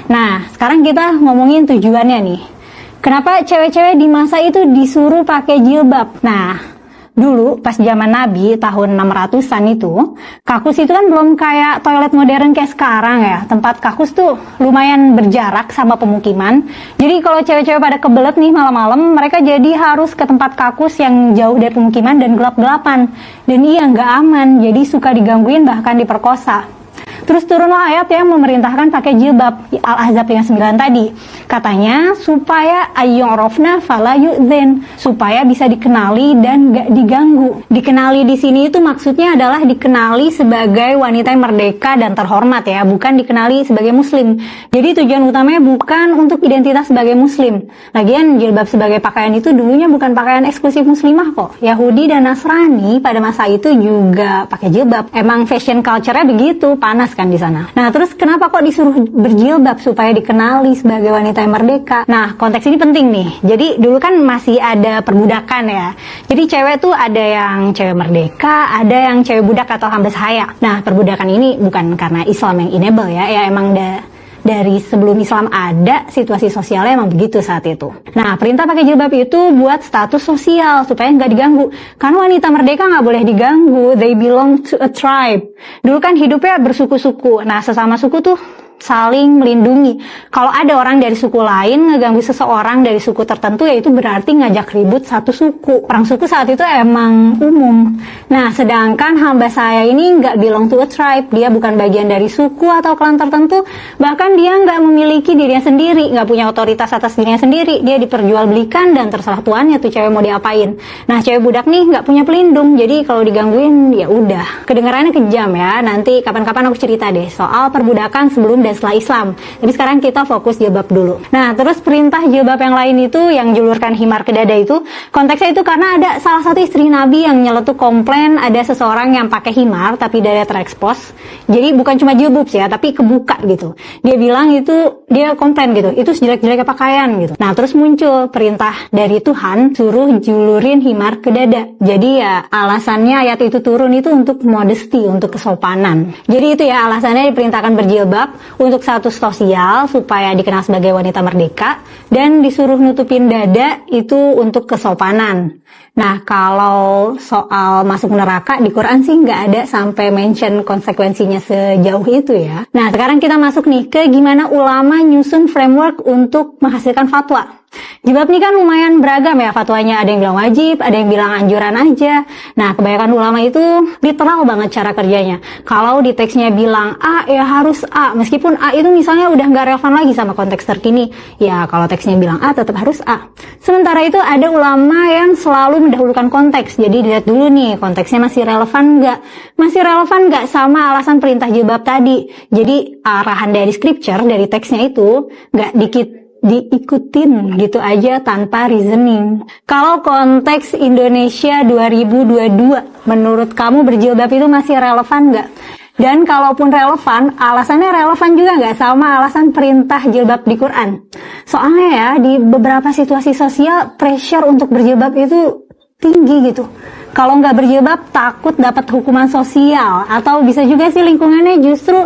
Nah, sekarang kita ngomongin tujuannya nih. Kenapa cewek-cewek di masa itu disuruh pakai jilbab? Nah, dulu pas zaman Nabi tahun 600-an itu, kakus itu kan belum kayak toilet modern kayak sekarang ya. Tempat kakus tuh lumayan berjarak sama pemukiman. Jadi kalau cewek-cewek pada kebelet nih malam-malam, mereka jadi harus ke tempat kakus yang jauh dari pemukiman dan gelap-gelapan. Dan iya nggak aman, jadi suka digangguin bahkan diperkosa. Terus turunlah ayat yang memerintahkan pakai jilbab, Al-Ahzab yang 9 tadi. Katanya supaya ayyurafna fala yu'dzin, supaya bisa dikenali dan gak diganggu. Dikenali di sini itu maksudnya adalah dikenali sebagai wanita yang merdeka dan terhormat ya, bukan dikenali sebagai muslim. Jadi tujuan utamanya bukan untuk identitas sebagai muslim. Lagian jilbab sebagai pakaian itu dulunya bukan pakaian eksklusif muslimah kok. Yahudi dan Nasrani pada masa itu juga pakai jilbab. Emang fashion culture-nya begitu, panas kan di sana. Nah, terus kenapa kok disuruh berjilbab supaya dikenali sebagai wanita yang merdeka? Nah, konteks ini penting nih. Jadi dulu kan masih ada perbudakan ya. Jadi cewek tuh ada yang cewek merdeka, ada yang cewek budak atau hamba sahaya. Nah, perbudakan ini bukan karena Islam yang enable ya. Ya emang dari sebelum Islam ada, situasi sosialnya emang begitu saat itu. Nah, perintah pakai jilbab itu buat status sosial supaya nggak diganggu. Karena wanita merdeka nggak boleh diganggu, they belong to a tribe. Dulu kan hidupnya bersuku-suku. Nah, sesama suku tuh saling melindungi. Kalau ada orang dari suku lain ngeganggu seseorang dari suku tertentu, ya itu berarti ngajak ribut satu suku. Perang suku saat itu emang umum. Nah, sedangkan hamba saya ini nggak belong to a tribe. Dia bukan bagian dari suku atau klan tertentu. Bahkan dia nggak memiliki dirinya sendiri, nggak punya otoritas atas dirinya sendiri. Dia diperjualbelikan dan terserah tuannya tuh cewek mau diapain. Nah, cewek budak nih nggak punya pelindung. Jadi kalau digangguin, ya udah. Kedengarannya kejam ya. Nanti kapan-kapan aku cerita deh soal perbudakan sebelum dan setelah Islam. Tapi sekarang kita fokus jilbab dulu. Nah, terus perintah jilbab yang lain itu yang julurkan himar ke dada itu, konteksnya itu karena ada salah satu istri Nabi yang nyeletuk komplain ada seseorang yang pakai himar tapi dada terekspos. Jadi bukan cuma jilbab sih ya, tapi kebuka gitu. Dia bilang itu, dia komplain gitu, itu sejelek-jeleknya pakaian gitu. Nah, terus muncul perintah dari Tuhan suruh julurin himar ke dada. Jadi ya alasannya ayat itu turun itu untuk modesty, untuk kesopanan. Jadi itu ya alasannya diperintahkan berjilbab untuk status sosial supaya dikenal sebagai wanita merdeka, dan disuruh nutupin dada itu untuk kesopanan. Nah, kalau soal masuk neraka di Quran sih nggak ada sampai mention konsekuensinya sejauh itu ya. Nah, sekarang kita masuk nih ke gimana ulama nyusun framework untuk menghasilkan fatwa. Jilbab ini kan lumayan beragam ya fatwanya, ada yang bilang wajib, ada yang bilang anjuran aja. Nah, kebanyakan ulama itu literal banget cara kerjanya. Kalau di teksnya bilang A, ya harus A, meskipun A itu misalnya udah nggak relevan lagi sama konteks terkini. Ya, kalau teksnya bilang A, tetap harus A. Sementara itu ada ulama yang selalu mendahulukan konteks, jadi dilihat dulu nih, konteksnya masih relevan nggak? Masih relevan nggak sama alasan perintah jilbab tadi? Jadi, arahan dari scripture, dari teksnya itu, nggak diikutin gitu aja tanpa reasoning. Kalau konteks Indonesia 2022, menurut kamu berjilbab itu masih relevan nggak? Dan kalaupun relevan, alasannya relevan juga nggak sama alasan perintah jilbab di Quran? Soalnya ya, di beberapa situasi sosial, pressure untuk berjilbab itu tinggi gitu. Kalau nggak berjilbab, takut dapat hukuman sosial. Atau bisa juga sih lingkungannya justru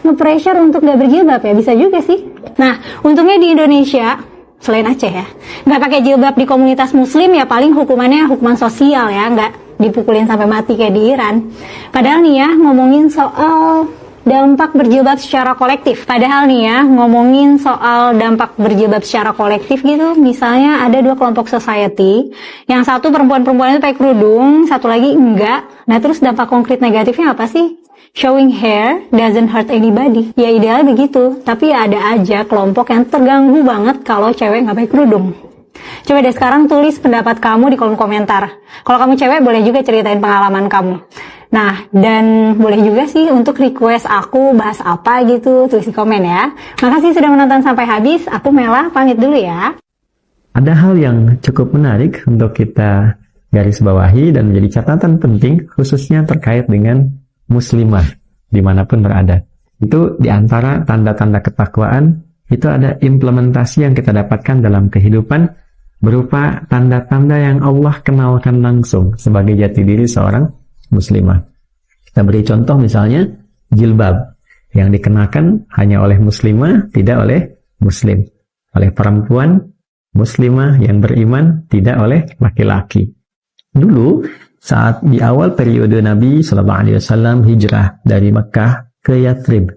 nge-pressure untuk nggak berjilbab ya, bisa juga sih. Nah, untungnya di Indonesia, selain Aceh ya, nggak pakai jilbab di komunitas muslim ya paling hukumannya hukuman sosial ya, nggak dipukulin sampai mati kayak di Iran. Padahal nih ya, ngomongin soal dampak berjilbab secara kolektif. Padahal nih ya, ngomongin soal dampak berjilbab secara kolektif gitu, misalnya ada dua kelompok society, yang satu perempuan-perempuan itu pakai kerudung, satu lagi enggak. Nah, terus dampak konkret negatifnya apa sih? Showing hair doesn't hurt anybody. Ya idealnya begitu, tapi ya ada aja kelompok yang terganggu banget kalau cewek nggak pakai kerudung. Coba deh sekarang tulis pendapat kamu di kolom komentar. Kalau kamu cewek boleh juga ceritain pengalaman kamu. Nah, dan boleh juga sih untuk request aku bahas apa gitu, tulis di komen ya. Makasih sudah menonton sampai habis, aku Mela pamit dulu ya. Ada hal yang cukup menarik untuk kita garis bawahi dan menjadi catatan penting khususnya terkait dengan muslimah dimanapun berada. Itu diantara tanda-tanda ketakwaan, itu ada implementasi yang kita dapatkan dalam kehidupan berupa tanda-tanda yang Allah kenalkan langsung sebagai jati diri seorang muslimah. Kita beri contoh misalnya jilbab. yang dikenakan hanya oleh muslimah, tidak oleh muslim. Oleh perempuan muslimah yang beriman, tidak oleh laki-laki. Dulu saat di awal periode Nabi Shallallahu Alaihi Wasallam hijrah dari Mekah ke Yathrib.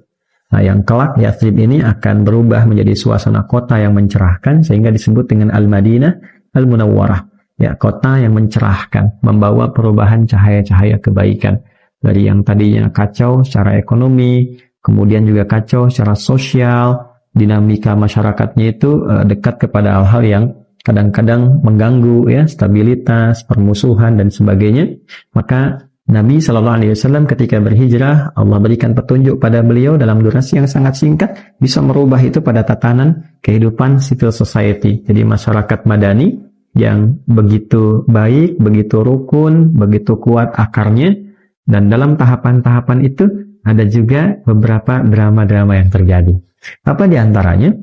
Nah, yang kelak Yathrib ini akan berubah menjadi suasana kota yang mencerahkan sehingga disebut dengan Al-Madinah Al-Munawwarah. Ya, kota yang mencerahkan, membawa perubahan cahaya-cahaya kebaikan. Dari yang tadinya kacau secara ekonomi, kemudian juga kacau secara sosial, dinamika masyarakatnya itu dekat kepada hal-hal yang kadang-kadang mengganggu ya stabilitas, permusuhan dan sebagainya. Maka Nabi Shallallahu Alaihi Wasallam ketika berhijrah, Allah berikan petunjuk pada beliau dalam durasi yang sangat singkat bisa merubah itu pada tatanan kehidupan civil society. Jadi masyarakat madani yang begitu baik, begitu rukun, begitu kuat akarnya, dan dalam tahapan-tahapan itu ada juga beberapa drama-drama yang terjadi. Apa di antaranya?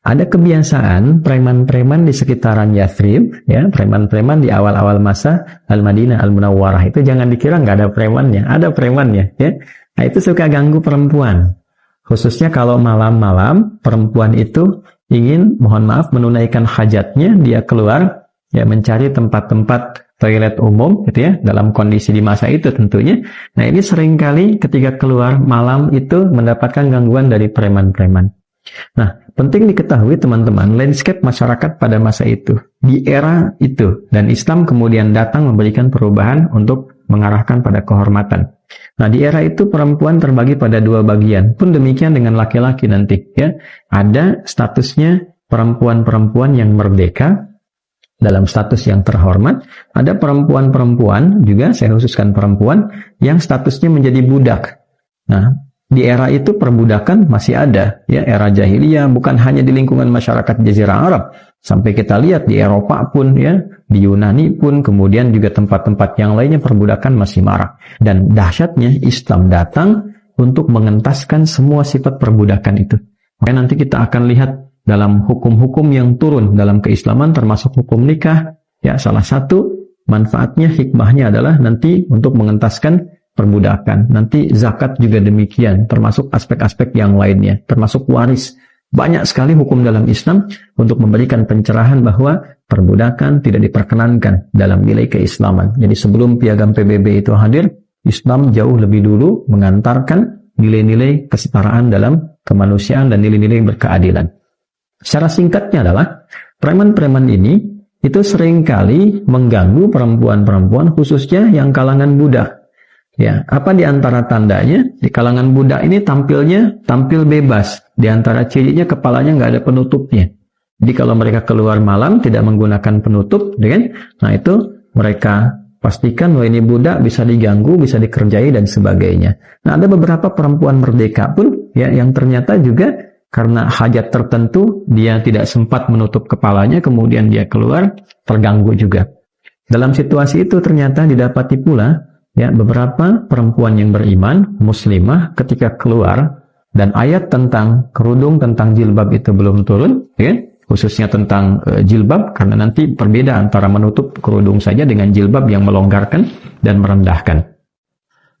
Ada kebiasaan preman-preman di sekitaran Yathrib, ya, preman-preman di awal-awal masa Al-Madinah Al-Munawwarah itu jangan dikira nggak ada premannya, ada premannya, ya. Nah, itu suka ganggu perempuan. Khususnya kalau malam-malam perempuan itu ingin, mohon maaf, menunaikan hajatnya, dia keluar, ya, mencari tempat-tempat toilet umum, gitu ya, dalam kondisi di masa itu tentunya. Nah, ini seringkali ketika keluar malam itu mendapatkan gangguan dari preman-preman. Nah, penting diketahui teman-teman, landscape masyarakat pada masa itu, di era itu, dan Islam kemudian datang memberikan perubahan untuk mengarahkan pada kehormatan. Nah, di era itu perempuan terbagi pada dua bagian, pun demikian dengan laki-laki nanti, ya. Ada statusnya perempuan-perempuan yang merdeka, dalam status yang terhormat, ada perempuan-perempuan, juga saya khususkan perempuan, yang statusnya menjadi budak. Nah, di era itu perbudakan masih ada, ya, era jahiliyah bukan hanya di lingkungan masyarakat Jazirah Arab, sampai kita lihat di Eropa pun, ya, di Yunani pun, kemudian juga tempat-tempat yang lainnya perbudakan masih marak. Dan dahsyatnya Islam datang untuk mengentaskan semua sifat perbudakan itu. Makanya nanti kita akan lihat dalam hukum-hukum yang turun dalam keislaman termasuk hukum nikah, ya, salah satu manfaatnya, hikmahnya adalah nanti untuk mengentaskan perbudakan. Nanti zakat juga demikian, termasuk aspek-aspek yang lainnya, termasuk waris. Banyak sekali hukum dalam Islam untuk memberikan pencerahan bahwa perbudakan tidak diperkenankan dalam nilai keislaman. Jadi sebelum piagam PBB itu hadir, Islam jauh lebih dulu mengantarkan nilai-nilai kesetaraan dalam kemanusiaan dan nilai-nilai berkeadilan. Secara singkatnya adalah, preman-preman ini itu seringkali mengganggu perempuan-perempuan khususnya yang kalangan budak. Ya, apa di antara tandanya? Di kalangan budak ini tampil bebas. Di antara cirinya kepalanya nggak ada penutupnya. Jadi kalau mereka keluar malam tidak menggunakan penutup, kan? Nah, itu mereka pastikan bahwa ini budak, bisa diganggu, bisa dikerjai dan sebagainya. Nah, ada beberapa perempuan merdeka pun, ya, yang ternyata juga karena hajat tertentu dia tidak sempat menutup kepalanya, kemudian dia keluar terganggu juga. Dalam situasi itu ternyata didapati pula, ya, beberapa perempuan yang beriman, muslimah, ketika keluar dan ayat tentang kerudung, tentang jilbab itu belum turun, ya, khususnya tentang jilbab, karena nanti berbeda antara menutup kerudung saja dengan jilbab yang melonggarkan dan merendahkan.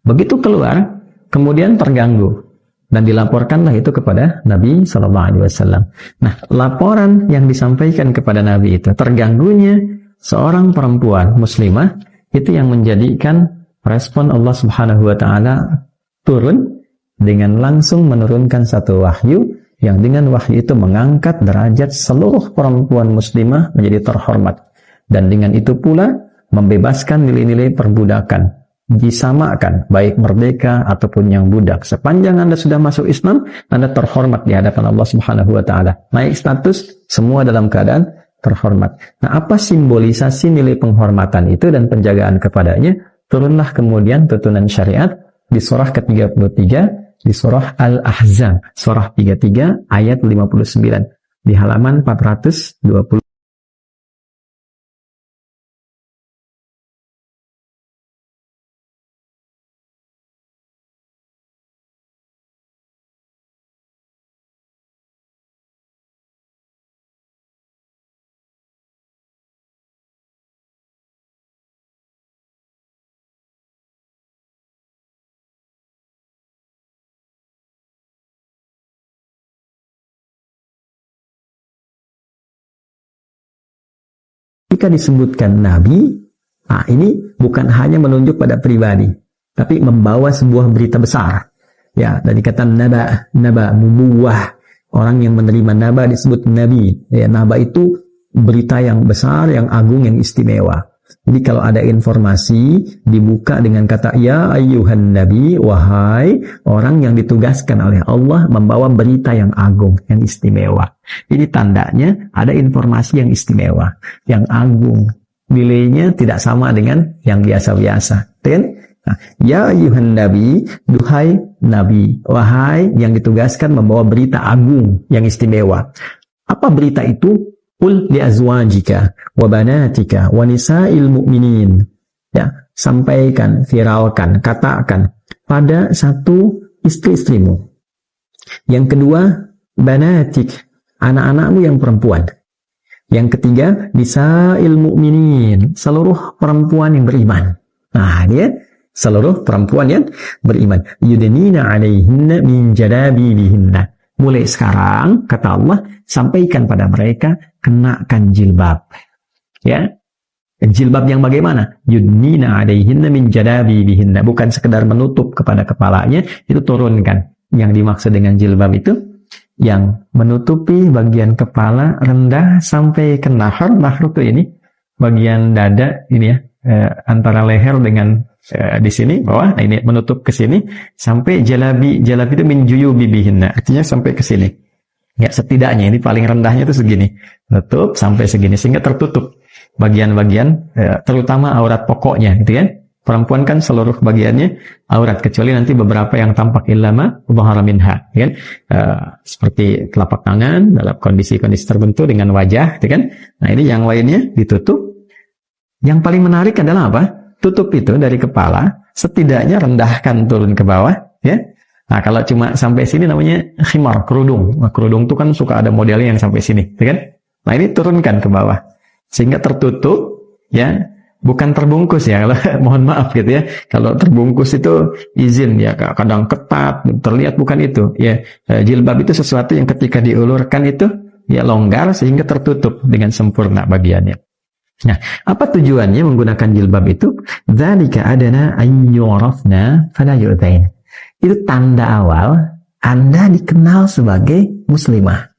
Begitu keluar, kemudian terganggu dan dilaporkanlah itu kepada Nabi Shallallahu Alaihi Wasallam. Nah, laporan yang disampaikan kepada Nabi itu, terganggunya seorang perempuan muslimah, itu yang menjadikan respon Allah Subhanahu wa taala turun dengan langsung menurunkan satu wahyu yang dengan wahyu itu mengangkat derajat seluruh perempuan muslimah menjadi terhormat, dan dengan itu pula membebaskan nilai-nilai perbudakan, disamakan baik merdeka ataupun yang budak. Sepanjang Anda sudah masuk Islam, Anda terhormat di hadapan Allah Subhanahu wa taala. Naik status, semua dalam keadaan terhormat. Nah, apa simbolisasi nilai penghormatan itu dan penjagaan kepadanya? Turunlah kemudian tuntunan syariat di surah ke-33, di surah Al-Ahzab, surah 33 ayat 59, di halaman 420. ketika disebutkan nabi, nah ini bukan hanya menunjuk pada pribadi, tapi membawa sebuah berita besar. Ya, dari kata naba, nubuwah. Orang yang menerima naba disebut nabi. Ya, naba itu berita yang besar, yang agung, yang istimewa. Jadi kalau ada informasi dibuka dengan kata ya ayyuhan nabi, wahai orang yang ditugaskan oleh Allah membawa berita yang agung, yang istimewa. Ini tandanya ada informasi yang istimewa, yang agung. Nilainya tidak sama dengan yang biasa-biasa. Kan? Nah, ya ayyuhan nabi, duhai nabi, wahai yang ditugaskan membawa berita agung, yang istimewa. Apa berita itu? Qul li azwajika wa banatika wa nisa'il mu'minin. Ya, sampaikan, viralkan, katakan pada satu istri-istrimu. Yang kedua, banatik, anak-anakmu yang perempuan. Yang ketiga, nisa'il mu'minin, seluruh perempuan yang beriman. Nah, dia seluruh perempuan yang beriman. Yudnina 'alaihinna min jalabibihinna. Mulai sekarang, kata Allah, sampaikan pada mereka, kenakan jilbab. Ya, jilbab yang bagaimana? Yudnina 'alaihinna min jalabibihinna. Bukan sekedar menutup kepada kepalanya, itu turunkan. Yang dimaksud dengan jilbab itu, yang menutupi bagian kepala rendah sampai ke nahar. Nahar itu ini, bagian dada ini ya, antara leher dengan di sini bawah, nah ini menutup ke sini sampai jalabi itu min juyubibihinna, artinya sampai ke sini. Ya, setidaknya ini paling rendahnya itu segini. Tutup sampai segini sehingga tertutup bagian-bagian terutama aurat pokoknya gitu kan. Perempuan kan seluruh bagiannya aurat kecuali nanti beberapa yang tampak illama dhahara minha, kan? Seperti telapak tangan dalam kondisi-kondisi tertentu dengan wajah, gitu kan. Nah, ini yang lainnya ditutup. Yang paling menarik adalah apa? Tutup itu dari kepala, setidaknya rendahkan turun ke bawah, ya. Nah, kalau cuma sampai sini namanya khimar, kerudung. Nah, kerudung itu kan suka ada modelnya yang sampai sini, ya kan? Nah, ini turunkan ke bawah. Sehingga tertutup, ya. Bukan terbungkus ya, kalau mohon maaf gitu ya. Kalau terbungkus itu izin ya, kadang ketat, terlihat bukan itu. Ya, jilbab itu sesuatu yang ketika diulurkan itu ya longgar sehingga tertutup dengan sempurna bagiannya. Nah, apa tujuannya menggunakan jilbab itu? Dzalika adana ayyurafna fala yu'tain. Itu tanda awal Anda dikenal sebagai muslimah.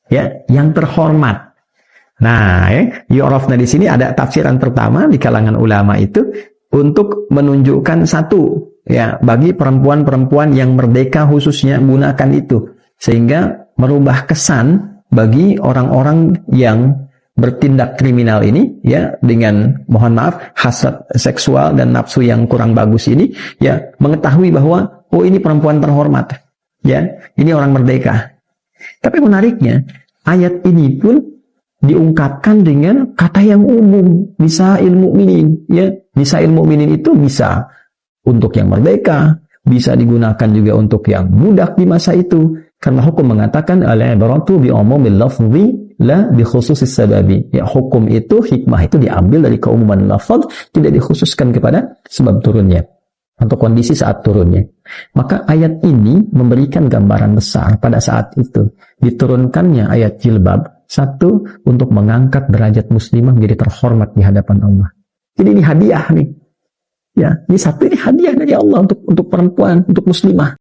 Ya, yang terhormat. Nah, yu'rafna di sini ada tafsiran pertama di kalangan ulama itu untuk menunjukkan satu, ya, bagi perempuan-perempuan yang merdeka khususnya gunakan itu sehingga merubah kesan bagi orang-orang yang bertindak kriminal ini, ya, dengan mohon maaf hasad seksual dan nafsu yang kurang bagus ini, ya, mengetahui bahwa oh ini perempuan terhormat, ya, ini orang merdeka. Tapi menariknya ayat ini pun diungkapkan dengan kata yang umum, nisa'il mu'minin, ya, nisa'il mu'minin itu bisa untuk yang merdeka, bisa digunakan juga untuk yang budak di masa itu, karena hukum mengatakan al-ibratu bi umumil lafzi la bi khususis sababi. Ya, hukum itu, hikmah itu diambil dari keumuman lafaz, tidak dikhususkan kepada sebab turunnya atau kondisi saat turunnya. Maka ayat ini memberikan gambaran besar pada saat itu diturunkannya ayat jilbab, satu, untuk mengangkat derajat muslimah menjadi terhormat di hadapan Allah. Jadi ini hadiah nih. Ya, ini satu, ini hadiah dari Allah untuk perempuan, untuk muslimah.